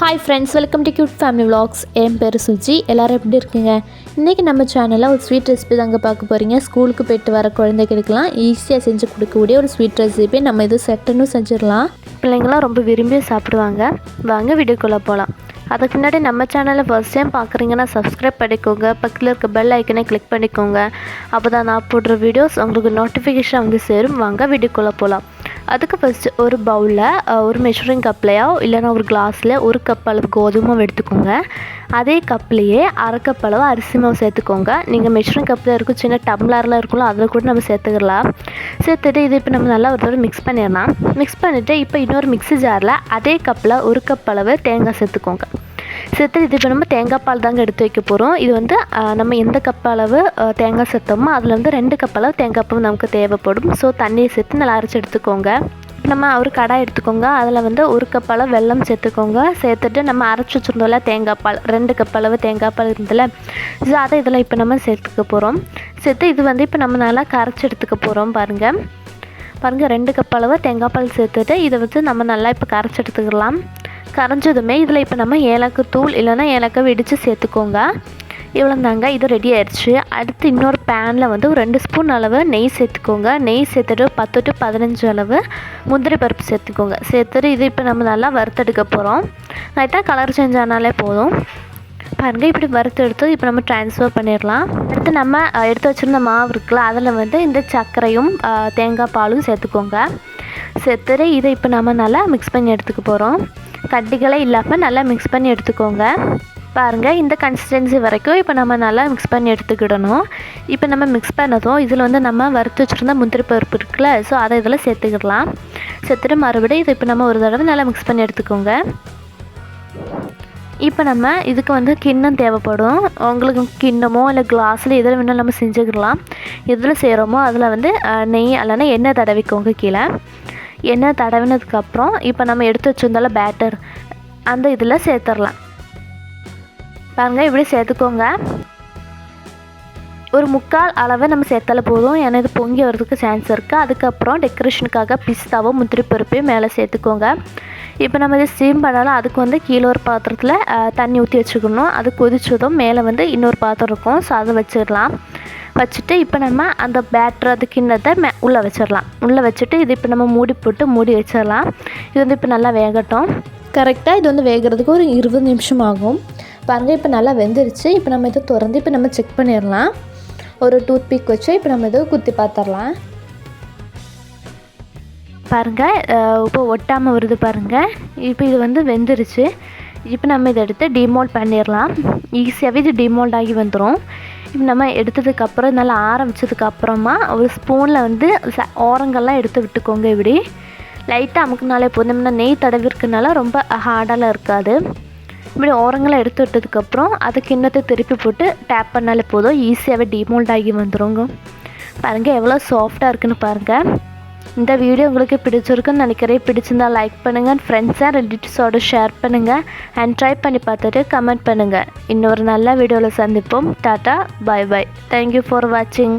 Hi friends, welcome to cute family vlogs. என் பேர் சுஜி. எல்லோரும் எப்படி இருக்கீங்க? இன்றைக்கி நம்ம சேனலில் ஒரு ஸ்வீட் ரெசிபி தாங்க பார்க்க போகிறீங்க. ஸ்கூலுக்கு போய்ட்டு வர குழந்தைகளுக்கெல்லாம் ஈஸியாக செஞ்சு கொடுக்கக்கூடிய ஒரு ஸ்வீட் ரெசிபி. நம்ம இது சட்டுன்னு செஞ்சிடலாம். பிள்ளைங்களாம் ரொம்ப விரும்பி சாப்பிடுவாங்க. வாங்க வீடியோக்குள்ளே போகலாம். அதுக்கு முன்னாடி நம்ம சேனலை ஃபர்ஸ்ட் டைம் பார்க்குறீங்கன்னா சப்ஸ்கிரைப் பண்ணிக்கோங்க. பக்கத்தில் இருக்க பெல் ஐக்கனை கிளிக் பண்ணிக்கோங்க. அப்போ தான் நான் போடுற வீடியோஸ் உங்களுக்கு நோட்டிஃபிகேஷன் வந்து சேரும். வாங்க வீடியோக்குள்ளே போகலாம். அதுக்கு ஃபஸ்ட்டு ஒரு பவுலில் ஒரு மெஷரிங் கப்லையோ இல்லைனா ஒரு கிளாஸில் ஒரு கப் அளவு கோதுமை எடுத்துக்கோங்க. அதே கப்லேயே அரை கப் அளவு அரிசி மாவு சேர்த்துக்கோங்க. நீங்கள் மெஷரிங் கப்பில் இருக்கும் சின்ன டம்ளர்லாம் இருக்கும்ல, அதில் கூட நம்ம சேர்த்துக்கலாம். சேர்த்துட்டு இது இப்போ நம்ம நல்லா ஒரு தடவை மிக்ஸ் பண்ணிடலாம். மிக்ஸ் பண்ணிவிட்டு இப்போ இன்னொரு மிக்ஸி ஜாரில் அதே கப்பில் ஒரு கப் அளவு தேங்காய் சேர்த்துக்கோங்க. சேர்த்து இது இப்போ நம்ம தேங்காய் பால் தாங்க எடுத்து வைக்க போகிறோம். இது வந்து நம்ம எந்த கப் அளவு தேங்காய் சேர்த்தோமோ அதில் வந்து 2 கப் அளவு தேங்காய் பால் நமக்கு தேவைப்படும். ஸோ தண்ணியை சேர்த்து நல்லா அரைச்சி எடுத்துக்கோங்க. நம்ம ஒரு கடாய் எடுத்துக்கோங்க. அதில் வந்து ஒரு கப் அளவு வெல்லம் சேர்த்துக்கோங்க. சேர்த்துட்டு நம்ம அரைச்சி வச்சுருந்தோம்ல தேங்காய் பால், 2 கப் அளவு தேங்காய் பால் இருந்ததில்ல, ஸோ அதை இதில் இப்போ நம்ம சேர்த்துக்க போகிறோம். சேர்த்து இது வந்து இப்போ நம்ம நல்லா கரைச்சி எடுத்துக்க போகிறோம். பாருங்கள் 2 கப் அளவு தேங்காய் பால் சேர்த்துட்டு இதை வச்சு நம்ம நல்லா இப்போ கரைச்சி எடுத்துக்கலாம். கரைஞ்சதுமே இதில் இப்போ நம்ம ஏலக்காய் தூள் இல்லைனா ஏலக்காய் வெடித்து சேர்த்துக்கோங்க. இவ்வளோ தாங்க, இது ரெடி ஆயிடுச்சு. அடுத்து இன்னொரு பேனில் வந்து ஒரு 2 ஸ்பூன் அளவு நெய் சேர்த்துக்கோங்க. நெய் சேர்த்துட்டு 10 to 15 அளவு முந்திரி பருப்பு சேர்த்துக்கோங்க. சேர்த்துட்டு இது இப்போ நம்ம நல்லா வறுத்தெடுக்க போகிறோம். லைட்டாக கலர் சேஞ்ச் ஆனாலே போதும். பாருங்கள், இப்படி வறுத்து எடுத்து இப்போ நம்ம ட்ரான்ஸ்ஃபர் பண்ணிடலாம். அடுத்து நம்ம எடுத்து வச்சுருந்த மாவு இருக்குல்ல, அதில் வந்து இந்த சர்க்கரையும் தேங்காய் பாலும் சேர்த்துக்கோங்க. சேர்த்துட்டு இதை இப்போ நம்ம நல்லா மிக்ஸ் பண்ணி எடுத்துக்க போகிறோம். கட்டிகளே இல்லாமல் நல்லா மிக்ஸ் பண்ணி எடுத்துக்கோங்க. பாருங்கள், இந்த கன்சிஸ்டன்சி வரைக்கும் இப்போ நம்ம நல்லா மிக்ஸ் பண்ணி எடுத்துக்கிடணும். இப்போ நம்ம மிக்ஸ் பண்ணதும் இதில் வந்து நம்ம வறுத்து வச்சுருந்த முந்திரி பருப்பு இருக்குல்ல, ஸோ அதை இதில் சேர்த்துக்கிடலாம். சேர்த்துட்டு மறுபடியும் இதை இப்போ நம்ம ஒரு தடவை நல்லா மிக்ஸ் பண்ணி எடுத்துக்கோங்க. இப்போ நம்ம இதுக்கு வந்து கிண்ணம் தேவைப்படும். உங்களுக்கு கிண்ணமோ இல்லை கிளாஸில் எதில் வேணாலும் நம்ம செஞ்சுக்கலாம். எதில் செய்கிறோமோ அதில் வந்து நெய் இல்லைன்னா எண்ணெய் தடவிக்கோங்க. கீழே எண்ணெய் தடவினதுக்கப்புறம் இப்போ நம்ம எடுத்து வச்சுருந்தால பேட்டர் அந்த இதில் சேர்த்துடலாம். பாருங்கள், இப்படி சேர்த்துக்கோங்க. ஒரு 3/4 அளவை நம்ம சேர்த்தால போதும், ஏன்னா இது பொங்கி வரதுக்கு சான்ஸ் இருக்குது. அதுக்கப்புறம் டெக்கரேஷனுக்காக பிஸ்தாவோ முந்திரி பருப்பையும் மேலே சேர்த்துக்கோங்க. இப்போ நம்ம இதை ஸ்டீம் பண்ணாலும் அதுக்கு வந்து கீழே ஒரு பாத்திரத்தில் தண்ணி ஊற்றி வச்சுக்கணும். அது கொதிச்சதும் மேலே வந்து இன்னொரு பாத்திரம் இருக்கும், ஸோ அதை வச்சிடலாம். வச்சுட்டு இப்போ நம்ம அந்த பேட்டர் அது கிண்ணத்தை உள்ளே வச்சிடலாம். உள்ளே வச்சுட்டு இது இப்போ நம்ம மூடி போட்டு மூடி வச்சிடலாம். இது வந்து இப்போ நல்லா வேகட்டும். கரெக்டாக இது வந்து வேகிறதுக்கு ஒரு 20 நிமிஷம் ஆகும். பாருங்கள், இப்போ நல்லா வெந்துருச்சு. இப்போ நம்ம இதை திறந்து இப்போ நம்ம செக் பண்ணிடலாம். ஒரு டூத் பிக் வச்சு இப்போ நம்ம இதை குத்தி பார்த்துடலாம். பாருங்கள், இப்போ ஒட்டாமல் வருது. பாருங்கள், இப்போ இது வந்து வெந்துருச்சு. இப்போ நம்ம இதை எடுத்து டிமோல்ட் பண்ணிடலாம். ஈஸியாகவே இது டிமோல்ட் ஆகி வந்துடும். இப்போ நம்ம எடுத்ததுக்கப்புறம் நல்லா ஆற வச்சதுக்கப்புறமா ஒரு ஸ்பூனில் வந்து ஓரங்கள்லாம் எடுத்து விட்டுக்கோங்க. இப்படி லைட்டாக அமுக்குனாலே போதும். நம்ம நெய் தடவி இருக்கனால ரொம்ப ஹார்டெல்லாம் இருக்காது. இப்படி ஓரங்கள்லாம் எடுத்து விட்டதுக்கப்புறம் அது கிண்ணத்தை திருப்பி போட்டு டேப் பண்ணாலே போதும். ஈஸியாகவே டிமோல்ட் ஆகி வந்துடுங்க. பாருங்கள், எவ்வளோ சாஃப்டாக இருக்குன்னு பாருங்கள். இந்த வீடியோ உங்களுக்கு பிடிச்சிருக்குன்னு நினைக்கிறேன். பிடிச்சிருந்தா லைக் பண்ணுங்கள், ஃப்ரெண்ட்ஸ் அண்ட் ரிலேட்டிவ்ஸோடு ஷேர் பண்ணுங்கள், அண்ட் ட்ரை பண்ணி பார்த்துட்டு கமெண்ட் பண்ணுங்கள். இன்னொரு நல்ல வீடியோவில் சந்திப்போம். டாட்டா, பை பை. தேங்க்யூ ஃபார் வாட்சிங்.